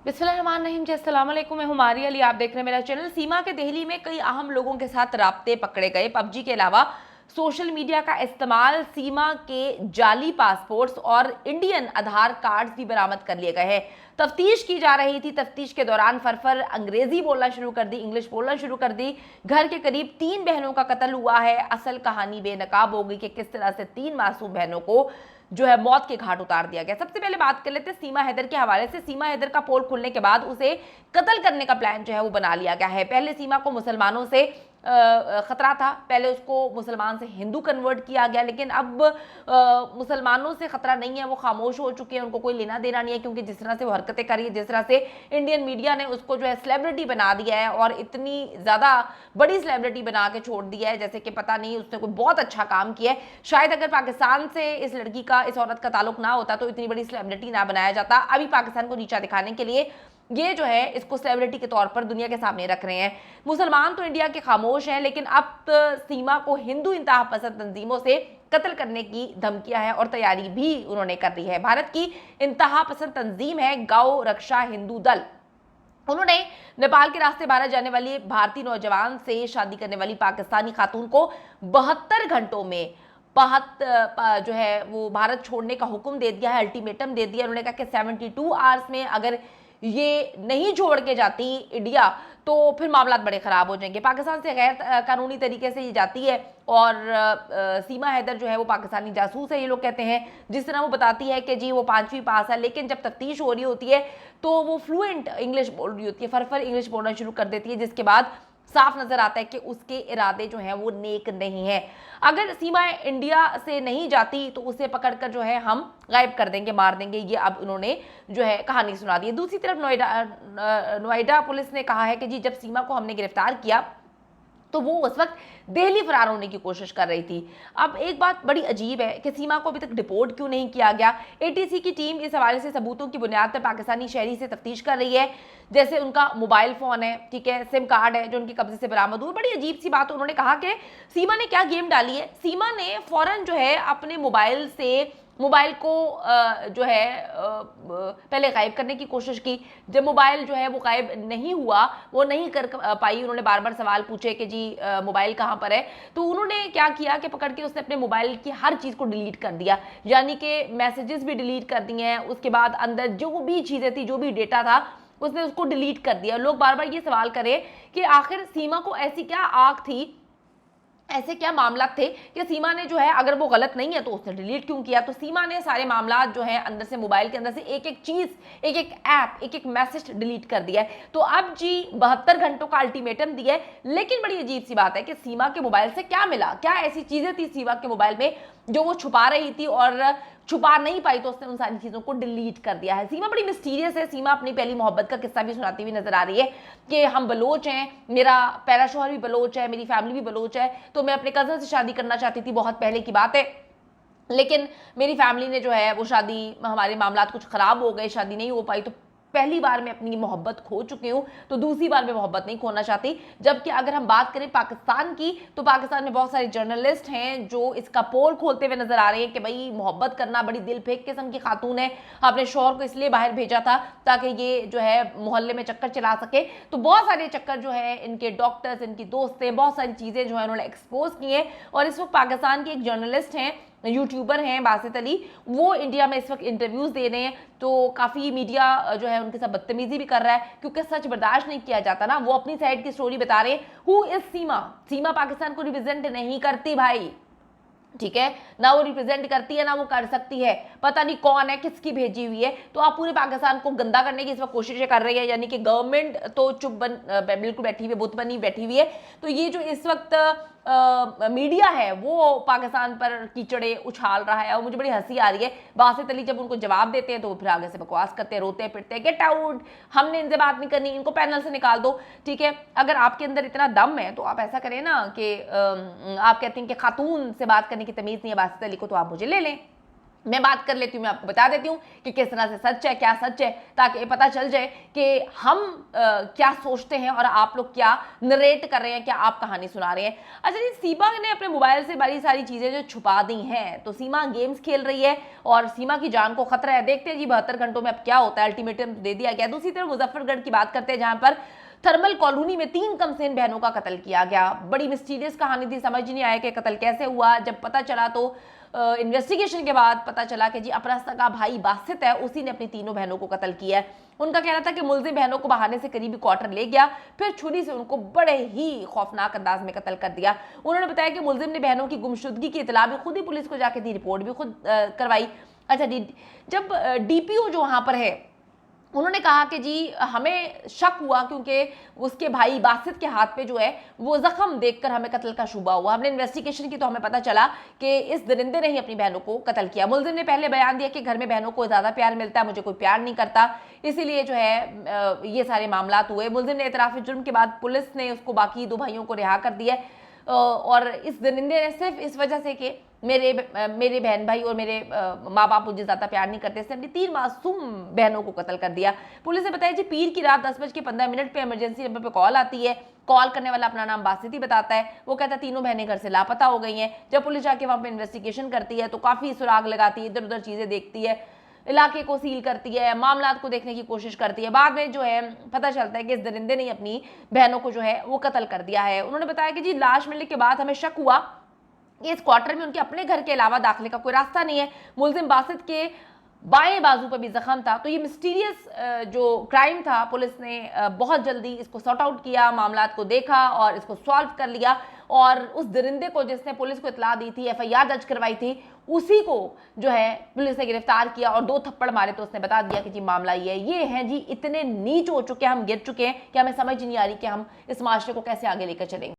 बिस्मिल्लाहिर्रहमानिर्रहीम जी, अस्सलाम वालेकुम। मैं हूं मारिया अली, आप देख रहे हैं मेरा चैनल। सीमा के दिल्ली में कई अहम लोगों के साथ राब्ते पकड़े गए। पबजी के अलावा सोशल मीडिया का इस्तेमाल, सीमा के जाली पासपोर्ट्स और इंडियन आधार कार्ड्स भी बरामद कर लिए गए हैं। तफ्तीश की जा रही थी। तफ्तीश के दौरान फरफर अंग्रेजी बोलना शुरू कर दी, इंग्लिश बोलना शुरू कर दी। घर के करीब 3 बहनों का कत्ल हुआ है। असल कहानी बेनकाब हो गई कि किस तरह से 3 मासूम बहनों को जो है मौत के घाट उतार दिया गया। सबसे पहले बात कर लेते हैं सीमा हैदर के हवाले से। सीमा हैदर का पोल खुलने के बाद उसे कत्ल करने का प्लान जो है वो बना लिया गया है। पहले सीमा को मुसलमानों से खतरा था। पहले उसको मुसलमान से हिंदू कन्वर्ट किया गया, लेकिन अब मुसलमानों से खतरा नहीं है। वो खामोश हो चुके हैं, उनको कोई लेना देना नहीं है, क्योंकि जिस तरह से वो हरकतें करी है, जिस तरह से इंडियन मीडिया ने उसको जो है सेलिब्रिटी बना दिया है और इतनी ज़्यादा बड़ी सेलिब्रिटी बना के छोड़ दिया है जैसे कि पता नहीं उसने कोई बहुत अच्छा काम किया है। शायद अगर पाकिस्तान से इस लड़की का, इस औरत का ताल्लुक ना होता तो इतनी बड़ी सेलिब्रिटी ना बनाया जाता। अभी पाकिस्तान को नीचा दिखाने के लिए ये जो है इसको सेलिब्रिटी के तौर पर दुनिया के सामने रख रहे हैं। मुसलमान तो इंडिया के खामोश हैं, लेकिन अब सीमा को हिंदू इंतहा पसंद तंजीमों से कत्ल करने की धमकियां हैं और तैयारी भी उन्होंने कर ली है। भारत की इंतहा पसंद तंजीम है गौ रक्षा हिंदू दल। उन्होंने नेपाल के रास्ते भारत जाने वाली भारतीय नौजवान से शादी करने वाली पाकिस्तानी खातून को 72 घंटों में जो है वो भारत छोड़ने का हुक्म दे दिया है, अल्टीमेटम दे दिया। उन्होंने कहा कि 72 आवर्स में अगर ये नहीं छोड़ के जाती इंडिया तो फिर मामला बड़े ख़राब हो जाएंगे। पाकिस्तान से गैर कानूनी तरीके से ये जाती है और सीमा हैदर जो है वो पाकिस्तानी जासूस है, ये लोग कहते हैं। जिस तरह वो बताती है कि जी वो 5वीं पास है, लेकिन जब तफ्तीश हो रही होती है तो वो फ्लुएंट इंग्लिश बोल रही होती है, फरफर इंग्लिश बोलना शुरू कर देती है, जिसके बाद साफ नजर आता है कि उसके इरादे जो हैं वो नेक नहीं है। अगर सीमा इंडिया से नहीं जाती तो उसे पकड़कर जो है हम गायब कर देंगे, मार देंगे, ये अब उन्होंने जो है कहानी सुना दी है। दूसरी तरफ नोएडा पुलिस ने कहा है कि जी जब सीमा को हमने गिरफ्तार किया तो वो उस वक्त दिल्ली फरार होने की कोशिश कर रही थी। अब एक बात बड़ी अजीब है कि सीमा को अभी तक डिपोर्ट क्यों नहीं किया गया। एटीसी की टीम इस हवाले से सबूतों की बुनियाद पर पाकिस्तानी शहरी से तफ्तीश कर रही है। जैसे उनका मोबाइल फ़ोन है, ठीक है, सिम कार्ड है जो उनके कब्जे से बरामद हुआ। बड़ी अजीब सी बात उन्होंने कहा कि सीमा ने क्या गेम डाली है। सीमा ने फ़ौरन जो है अपने मोबाइल को जो है पहले गायब करने की कोशिश की। जब मोबाइल जो है वो गायब नहीं हुआ, वो नहीं कर पाई, उन्होंने बार बार सवाल पूछे कि जी मोबाइल कहाँ पर है, तो उन्होंने क्या किया कि पकड़ के उसने अपने मोबाइल की हर चीज़ को डिलीट कर दिया, यानी कि मैसेजेस भी डिलीट कर दिए हैं। उसके बाद अंदर जो भी चीज़ें थी, जो भी डेटा था, उसने उसको डिलीट कर दिया। लोग बार बार ये सवाल करें कि आखिर सीमा को ऐसी क्या आग थी, ऐसे क्या मामला थे कि सीमा ने जो है, अगर वो गलत नहीं है तो उसने डिलीट क्यों किया। तो सीमा ने सारे मामला जो है अंदर से, मोबाइल के अंदर से एक एक चीज़, एक एक ऐप, एक एक मैसेज डिलीट कर दिया है। तो अब जी 72 घंटों का अल्टीमेटम दिया है। लेकिन बड़ी अजीब सी बात है कि सीमा के मोबाइल से क्या मिला, क्या ऐसी चीज़ें थी सीमा के मोबाइल में जो वो छुपा रही थी और छुपा नहीं पाई, तो उसने उन सारी चीज़ों को डिलीट कर दिया है। सीमा बड़ी मिस्टीरियस है। सीमा अपनी पहली मोहब्बत का किस्सा भी सुनाती हुई नजर आ रही है कि हम बलोच हैं, मेरा पहला शौहर भी बलोच है, मेरी फैमिली भी बलोच है, तो मैं अपने कज़न से शादी करना चाहती थी, बहुत पहले की बात है, लेकिन मेरी फैमिली ने जो है वो शादी, हमारे मामलात कुछ ख़राब हो गए, शादी नहीं हो पाई। तो पहली बार मैं अपनी मोहब्बत खो चुकी हूँ, तो दूसरी बार मैं मोहब्बत नहीं खोना चाहती। जबकि अगर हम बात करें पाकिस्तान की, तो पाकिस्तान में बहुत सारे जर्नलिस्ट हैं जो इसका पोल खोलते हुए नजर आ रहे हैं कि भाई मोहब्बत करना बड़ी दिल फेंक किस्म की खातून है, अपने शौहर को इसलिए बाहर भेजा था ताकि ये जो है मोहल्ले में चक्कर चला सके। तो बहुत सारे चक्कर जो है इनके डॉक्टर्स, इनकी दोस्तें, बहुत सारी चीज़ें जो है उन्होंने एक्सपोज की हैं। और इस वक्त पाकिस्तान के एक जर्नलिस्ट हैं, यूट्यूबर हैं बासित अली, वो इंडिया में इस वक्त इंटरव्यूज़ दे रहे हैं। तो काफ़ी मीडिया जो है उनके साथ बदतमीजी भी कर रहा है, क्योंकि सच बर्दाश्त नहीं किया जाता ना। वो अपनी साइड की स्टोरी बता रहे हैं। हु इज सीमा? सीमा पाकिस्तान को रिप्रेजेंट नहीं करती भाई, ठीक है ना, वो रिप्रेजेंट करती है ना वो कर सकती है। पता नहीं कौन है, किसकी भेजी हुई है। तो आप पूरे पाकिस्तान को गंदा करने की इस वक्त कोशिशें कर रही है, यानी कि गवर्नमेंट तो चुप बिल्कुल बैठी हुई है, बुत बनी बैठी हुई है। तो ये जो इस वक्त मीडिया है वो पाकिस्तान पर कीचड़े उछाल रहा है और मुझे बड़ी हंसी आ रही है। बासित अली जब उनको जवाब देते हैं तो वो फिर आगे से बकवास करते हैं, रोते हैं, पिटते हैं, गेट आउट, हमने इनसे बात नहीं करनी, इनको पैनल से निकाल दो। ठीक है, अगर आपके अंदर इतना दम है तो आप ऐसा करें ना कि आप कहते हैं कि खातून से बात करने की तमीज़ नहीं है बासित अली को, तो आप मुझे ले लें। मैं बात कर लेती हूँ, मैं आपको बता देती हूँ कि किस तरह से सच है, क्या सच है, ताकि पता चल जाए कि हम क्या सोचते हैं और आप लोग क्या नरेट कर रहे हैं, क्या आप कहानी सुना रहे हैं। अच्छा जी, सीमा ने अपने मोबाइल से बड़ी सारी चीज़ें जो छुपा दी हैं, तो सीमा गेम्स खेल रही है और सीमा की जान को खतरा है। देखते हैं जी 72 घंटों में अब क्या होता है, अल्टीमेटम दे दिया गया। दूसरी तरफ मुजफ्फरगढ़ की बात करते हैं, जहां पर थर्मल कॉलोनी में 3 कमसेन बहनों का कत्ल किया गया। बड़ी मिस्टीरियस कहानी थी, समझ नहीं आया कि कत्ल कैसे हुआ। जब पता चला तो इन्वेस्टिगेशन के बाद पता चला कि जी अपना सगा भाई बासित है, उसी ने अपनी तीनों बहनों को कत्ल किया है। उनका कहना था कि मुलजिम बहनों को बहाने से करीबी क्वार्टर ले गया, फिर छुरी से उनको बड़े ही खौफनाक अंदाज में कत्ल कर दिया। उन्होंने बताया कि मुलजिम ने बहनों की गुमशुदगी की इतला भी खुद ही पुलिस को जाके दी, रिपोर्ट भी खुद करवाई। अच्छा जी, जब डीपीओ जो वहां पर है, उन्होंने कहा कि जी हमें शक हुआ क्योंकि उसके भाई बासित के हाथ पे जो है वो जख्म देखकर हमें कत्ल का शुबा हुआ। हमने इन्वेस्टिगेशन की तो हमें पता चला कि इस दरिंदे ने ही अपनी बहनों को कत्ल किया। मुलजिम ने पहले बयान दिया कि घर में बहनों को ज़्यादा प्यार मिलता है, मुझे कोई प्यार नहीं करता, इसीलिए जो है ये सारे मामला हुए। मुलजिम ने इतराफ़ जुर्म के बाद पुलिस ने उसको बाकी 2 भाइयों को रिहा कर दिया और इस दरिंदे ने सिर्फ इस वजह से कि मेरे बहन भाई और मेरे माँ बाप मुझे ज़्यादा प्यार नहीं करते, इसने अपनी 3 मासूम बहनों को कत्ल कर दिया। पुलिस ने बताया जी पीर की रात 10:15 पे इमरजेंसी नंबर पे कॉल आती है। कॉल करने वाला अपना नाम बासित ही बताता है। वो कहता है तीनों बहनें घर से लापता हो गई हैं। जब पुलिस जाके वहाँ पे इन्वेस्टिगेशन करती है तो काफ़ी सुराग लगाती है, इधर उधर चीज़ें देखती है, इलाके को सील करती है, मामला को देखने की कोशिश करती है। बाद में जो है पता चलता है कि इस दरिंदे ने अपनी बहनों को जो है वो कत्ल कर दिया है। उन्होंने बताया कि जी लाश मिलने के बाद हमें शक हुआ कि इस क्वार्टर में उनके अपने घर के अलावा दाखिले का कोई रास्ता नहीं है। मुलजिम बासित के बाएं बाजू पर भी जख्म था। तो ये मिस्टीरियस जो क्राइम था, पुलिस ने बहुत जल्दी इसको सॉर्ट आउट किया, मामला को देखा और इसको सॉल्व कर लिया। और उस दरिंदे को जिसने पुलिस को इतला दी थी, FIR दर्ज करवाई थी, उसी को जो है पुलिस ने गिरफ्तार किया और 2 थप्पड़ मारे तो उसने बता दिया कि जी मामला ये है जी। इतने नीच हो चुके हैं, हम गिर चुके हैं कि हमें समझ नहीं आ रही कि हम इस माशरे को कैसे आगे लेकर चलेंगे।